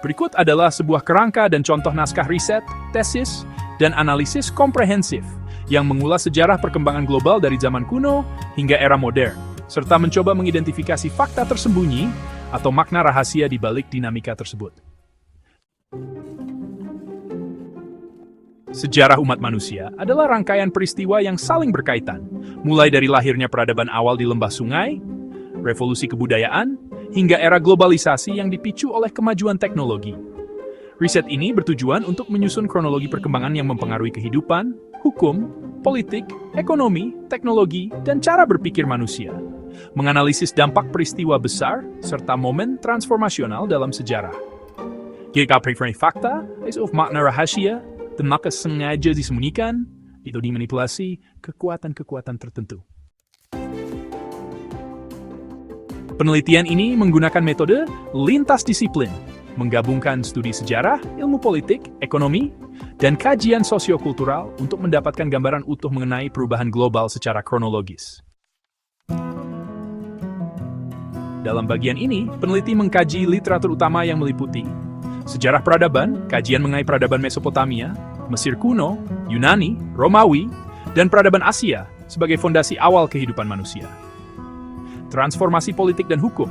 Berikut adalah sebuah kerangka dan contoh naskah riset, tesis, dan analisis komprehensif yang mengulas sejarah perkembangan global dari zaman kuno hingga era modern, serta mencoba mengidentifikasi fakta tersembunyi atau makna rahasia di balik dinamika tersebut. Sejarah umat manusia adalah rangkaian peristiwa yang saling berkaitan, mulai dari lahirnya peradaban awal di lembah sungai, revolusi kebudayaan, hingga era globalisasi yang dipicu oleh kemajuan teknologi. Riset ini bertujuan untuk menyusun kronologi perkembangan yang mempengaruhi kehidupan, hukum, politik, ekonomi, teknologi, dan cara berpikir manusia. Menganalisis dampak peristiwa besar serta momen transformasional dalam sejarah. Jika preferensi fakta, of makna rahasia, dan maka sengaja disembunyikan, itu dimanipulasi kekuatan-kekuatan tertentu. Penelitian ini menggunakan metode lintas disiplin, menggabungkan studi sejarah, ilmu politik, ekonomi, dan kajian sosiokultural untuk mendapatkan gambaran utuh mengenai perubahan global secara kronologis. Dalam bagian ini, peneliti mengkaji literatur utama yang meliputi sejarah peradaban, kajian mengenai peradaban Mesopotamia, Mesir kuno, Yunani, Romawi, dan peradaban Asia sebagai fondasi awal kehidupan manusia. Transformasi politik dan hukum,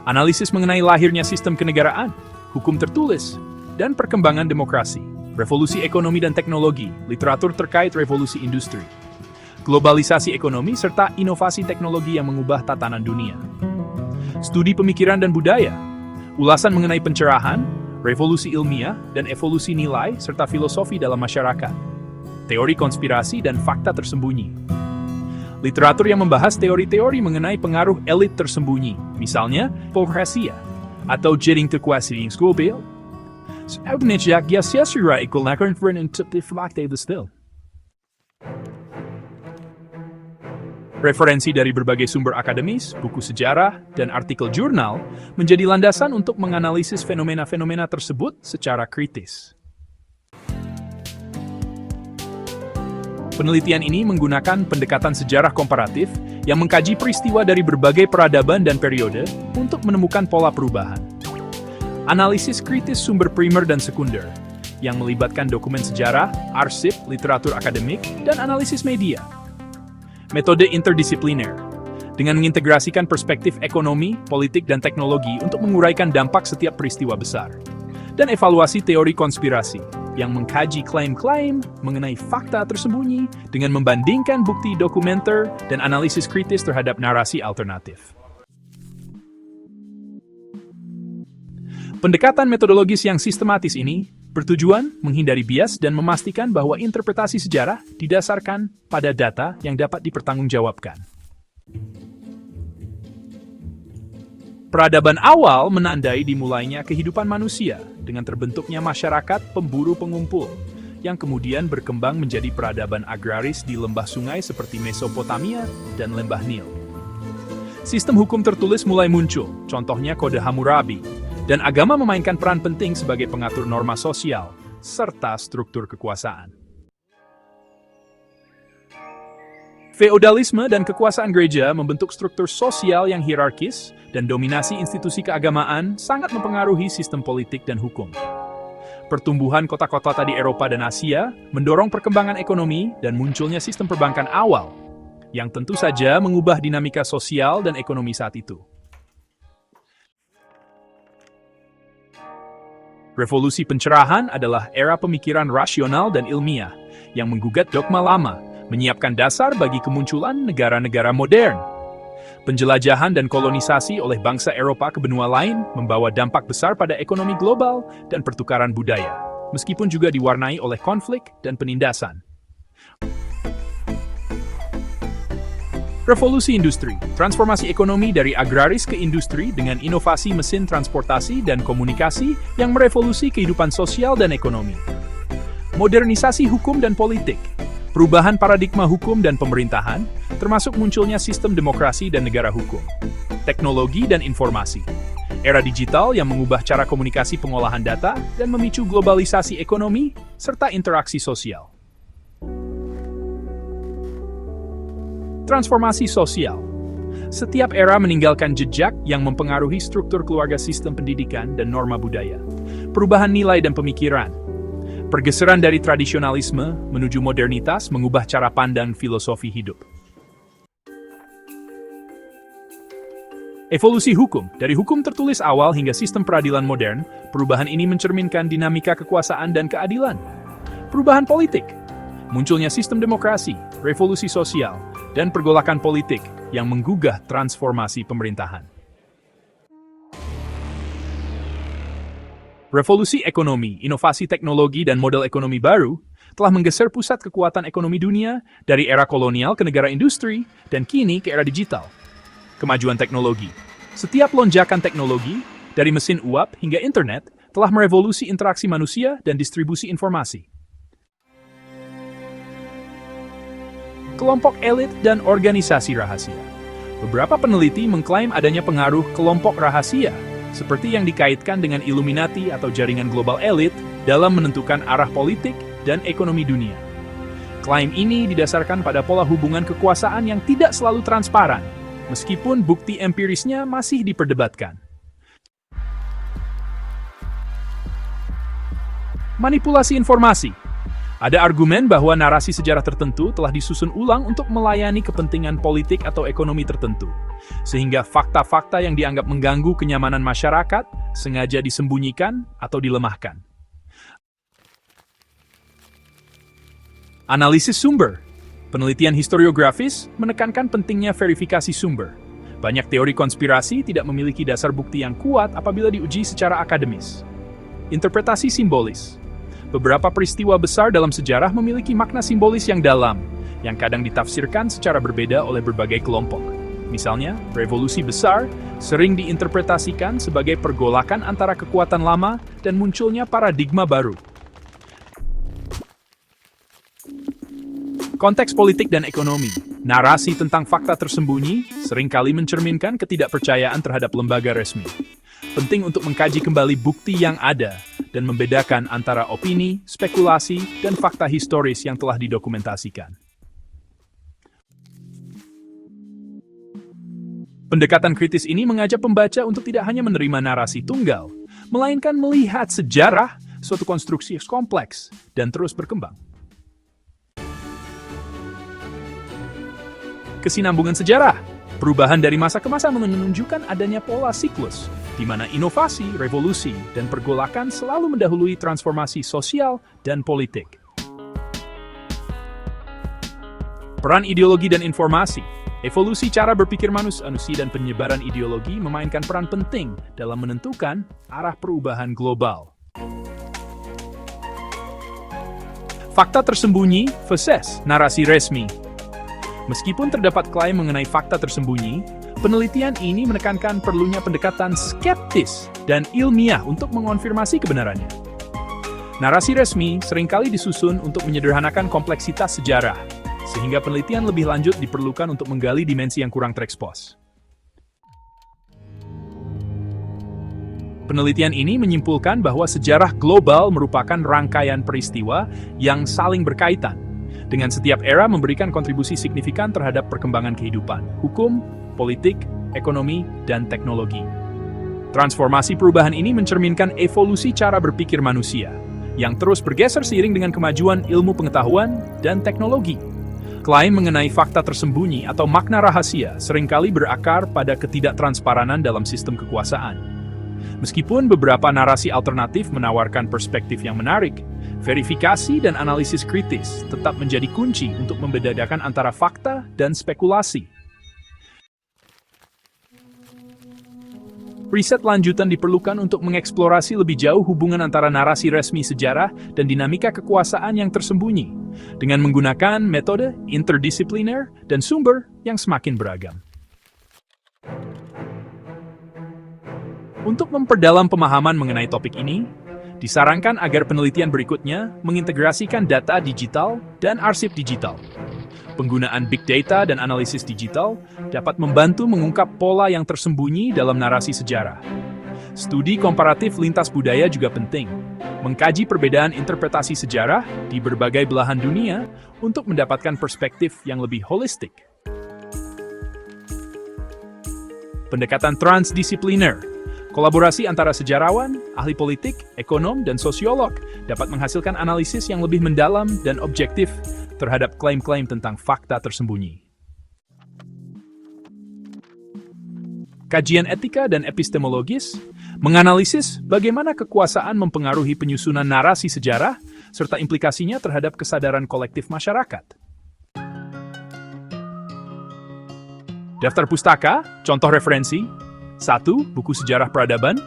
analisis mengenai lahirnya sistem kenegaraan, hukum tertulis, dan perkembangan demokrasi, revolusi ekonomi dan teknologi, literatur terkait revolusi industri, globalisasi ekonomi, serta inovasi teknologi yang mengubah tatanan dunia. Studi pemikiran dan budaya, ulasan mengenai pencerahan, revolusi ilmiah, dan evolusi nilai, serta filosofi dalam masyarakat, teori konspirasi dan fakta tersembunyi. Literatur yang membahas teori-teori mengenai pengaruh elit tersembunyi, misalnya Povrasia, atau Jeding Terkuasi Schoolbill. Sebenarnya, siasira ikut lakukan untuk fakta bestil. Referensi dari berbagai sumber akademis, buku sejarah, dan artikel jurnal menjadi landasan untuk menganalisis fenomena-fenomena tersebut secara kritis. Penelitian ini menggunakan pendekatan sejarah komparatif yang mengkaji peristiwa dari berbagai peradaban dan periode untuk menemukan pola perubahan. Analisis kritis sumber primer dan sekunder yang melibatkan dokumen sejarah, arsip, literatur akademik, dan analisis media. Metode interdisipliner dengan mengintegrasikan perspektif ekonomi, politik, dan teknologi untuk menguraikan dampak setiap peristiwa besar. Dan evaluasi teori konspirasi yang mengkaji klaim-klaim mengenai fakta tersembunyi dengan membandingkan bukti dokumenter dan analisis kritis terhadap narasi alternatif. Pendekatan metodologis yang sistematis ini bertujuan menghindari bias dan memastikan bahwa interpretasi sejarah didasarkan pada data yang dapat dipertanggungjawabkan. Peradaban awal menandai dimulainya kehidupan manusia dengan terbentuknya masyarakat pemburu pengumpul yang kemudian berkembang menjadi peradaban agraris di lembah sungai seperti Mesopotamia dan lembah Nil. Sistem hukum tertulis mulai muncul, contohnya Kode Hammurabi, dan agama memainkan peran penting sebagai pengatur norma sosial serta struktur kekuasaan. Feodalisme dan kekuasaan gereja membentuk struktur sosial yang hierarkis dan dominasi institusi keagamaan sangat mempengaruhi sistem politik dan hukum. Pertumbuhan kota-kota di Eropa dan Asia mendorong perkembangan ekonomi dan munculnya sistem perbankan awal, yang tentu saja mengubah dinamika sosial dan ekonomi saat itu. Revolusi pencerahan adalah era pemikiran rasional dan ilmiah yang menggugat dogma lama, menyiapkan dasar bagi kemunculan negara-negara modern. Penjelajahan dan kolonisasi oleh bangsa Eropa ke benua lain membawa dampak besar pada ekonomi global dan pertukaran budaya, meskipun juga diwarnai oleh konflik dan penindasan. Revolusi industri, transformasi ekonomi dari agraris ke industri dengan inovasi mesin transportasi dan komunikasi yang merevolusi kehidupan sosial dan ekonomi. Modernisasi hukum dan politik, perubahan paradigma hukum dan pemerintahan, termasuk munculnya sistem demokrasi dan negara hukum. Teknologi dan informasi, era digital yang mengubah cara komunikasi pengolahan data dan memicu globalisasi ekonomi serta interaksi sosial. Transformasi sosial, Setiap era meninggalkan jejak yang mempengaruhi struktur keluarga, sistem pendidikan, dan norma budaya. Perubahan nilai dan pemikiran. Pergeseran dari tradisionalisme menuju modernitas mengubah cara pandang filosofi hidup. Evolusi hukum. Dari hukum tertulis awal hingga sistem peradilan modern, perubahan ini mencerminkan dinamika kekuasaan dan keadilan. Perubahan politik. Munculnya sistem demokrasi, revolusi sosial, dan pergolakan politik yang menggugah transformasi pemerintahan. Revolusi ekonomi, inovasi teknologi, dan model ekonomi baru telah menggeser pusat kekuatan ekonomi dunia dari era kolonial ke negara industri dan kini ke era digital. Kemajuan teknologi. Setiap lonjakan teknologi, dari mesin uap hingga internet, telah merevolusi interaksi manusia dan distribusi informasi. Kelompok elit dan organisasi rahasia. Beberapa peneliti mengklaim adanya pengaruh kelompok rahasia, seperti yang dikaitkan dengan Illuminati atau jaringan global elit dalam menentukan arah politik dan ekonomi dunia. Klaim ini didasarkan pada pola hubungan kekuasaan yang tidak selalu transparan, meskipun bukti empirisnya masih diperdebatkan. Manipulasi informasi. Ada argumen bahwa narasi sejarah tertentu telah disusun ulang untuk melayani kepentingan politik atau ekonomi tertentu, sehingga fakta-fakta yang dianggap mengganggu kenyamanan masyarakat sengaja disembunyikan atau dilemahkan. Analisis sumber. Penelitian historiografis menekankan pentingnya verifikasi sumber. Banyak teori konspirasi tidak memiliki dasar bukti yang kuat apabila diuji secara akademis. Interpretasi simbolis. Beberapa peristiwa besar dalam sejarah memiliki makna simbolis yang dalam, yang kadang ditafsirkan secara berbeda oleh berbagai kelompok. Misalnya, revolusi besar sering diinterpretasikan sebagai pergolakan antara kekuatan lama dan munculnya paradigma baru. Konteks politik dan ekonomi. Narasi tentang fakta tersembunyi seringkali mencerminkan ketidakpercayaan terhadap lembaga resmi. Penting untuk mengkaji kembali bukti yang ada dan membedakan antara opini, spekulasi, dan fakta historis yang telah didokumentasikan. Pendekatan kritis ini mengajak pembaca untuk tidak hanya menerima narasi tunggal, melainkan melihat sejarah, suatu konstruksi kompleks, dan terus berkembang. Kesinambungan sejarah. Perubahan dari masa ke masa menunjukkan adanya pola siklus, di mana inovasi, revolusi, dan pergolakan selalu mendahului transformasi sosial dan politik. Peran ideologi dan informasi. Evolusi cara berpikir manusia dan penyebaran ideologi memainkan peran penting dalam menentukan arah perubahan global. Fakta tersembunyi versus narasi resmi. Meskipun terdapat klaim mengenai fakta tersembunyi, penelitian ini menekankan perlunya pendekatan skeptis dan ilmiah untuk mengonfirmasi kebenarannya. Narasi resmi seringkali disusun untuk menyederhanakan kompleksitas sejarah, sehingga penelitian lebih lanjut diperlukan untuk menggali dimensi yang kurang terekspos. Penelitian ini menyimpulkan bahwa sejarah global merupakan rangkaian peristiwa yang saling berkaitan, dengan setiap era memberikan kontribusi signifikan terhadap perkembangan kehidupan, hukum, politik, ekonomi, dan teknologi. Transformasi perubahan ini mencerminkan evolusi cara berpikir manusia, yang terus bergeser seiring dengan kemajuan ilmu pengetahuan dan teknologi. Klaim mengenai fakta tersembunyi atau makna rahasia seringkali berakar pada ketidaktransparan dalam sistem kekuasaan. Meskipun beberapa narasi alternatif menawarkan perspektif yang menarik, verifikasi dan analisis kritis tetap menjadi kunci untuk membedakan antara fakta dan spekulasi. Riset lanjutan diperlukan untuk mengeksplorasi lebih jauh hubungan antara narasi resmi sejarah dan dinamika kekuasaan yang tersembunyi, dengan menggunakan metode interdisipliner dan sumber yang semakin beragam. Untuk memperdalam pemahaman mengenai topik ini, disarankan agar penelitian berikutnya mengintegrasikan data digital dan arsip digital. Penggunaan big data dan analisis digital dapat membantu mengungkap pola yang tersembunyi dalam narasi sejarah. Studi komparatif lintas budaya juga penting, mengkaji perbedaan interpretasi sejarah di berbagai belahan dunia untuk mendapatkan perspektif yang lebih holistik. Pendekatan transdisipliner. Kolaborasi antara sejarawan, ahli politik, ekonom, dan sosiolog dapat menghasilkan analisis yang lebih mendalam dan objektif terhadap klaim-klaim tentang fakta tersembunyi. Kajian etika dan epistemologis menganalisis bagaimana kekuasaan mempengaruhi penyusunan narasi sejarah serta implikasinya terhadap kesadaran kolektif masyarakat. Daftar pustaka, contoh referensi. 1. Buku sejarah peradaban,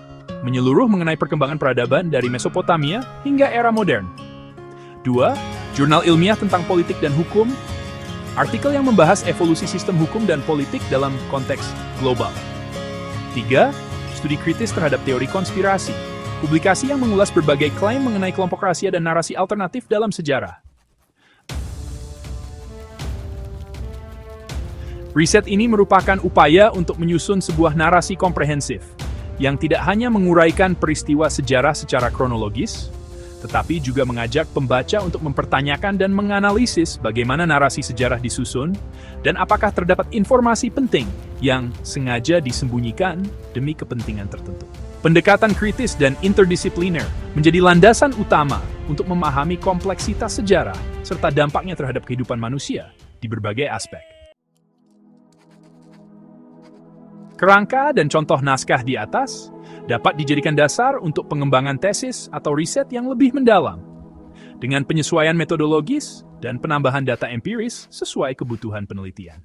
menyeluruh mengenai perkembangan peradaban dari Mesopotamia hingga era modern. 2. Jurnal ilmiah tentang politik dan hukum, artikel yang membahas evolusi sistem hukum dan politik dalam konteks global. 3. Studi kritis terhadap teori konspirasi, publikasi yang mengulas berbagai klaim mengenai kelompok rahasia dan narasi alternatif dalam sejarah. Riset ini merupakan upaya untuk menyusun sebuah narasi komprehensif yang tidak hanya menguraikan peristiwa sejarah secara kronologis, tetapi juga mengajak pembaca untuk mempertanyakan dan menganalisis bagaimana narasi sejarah disusun dan apakah terdapat informasi penting yang sengaja disembunyikan demi kepentingan tertentu. Pendekatan kritis dan interdisipliner menjadi landasan utama untuk memahami kompleksitas sejarah serta dampaknya terhadap kehidupan manusia di berbagai aspek. Kerangka dan contoh naskah di atas dapat dijadikan dasar untuk pengembangan tesis atau riset yang lebih mendalam, dengan penyesuaian metodologis dan penambahan data empiris sesuai kebutuhan penelitian.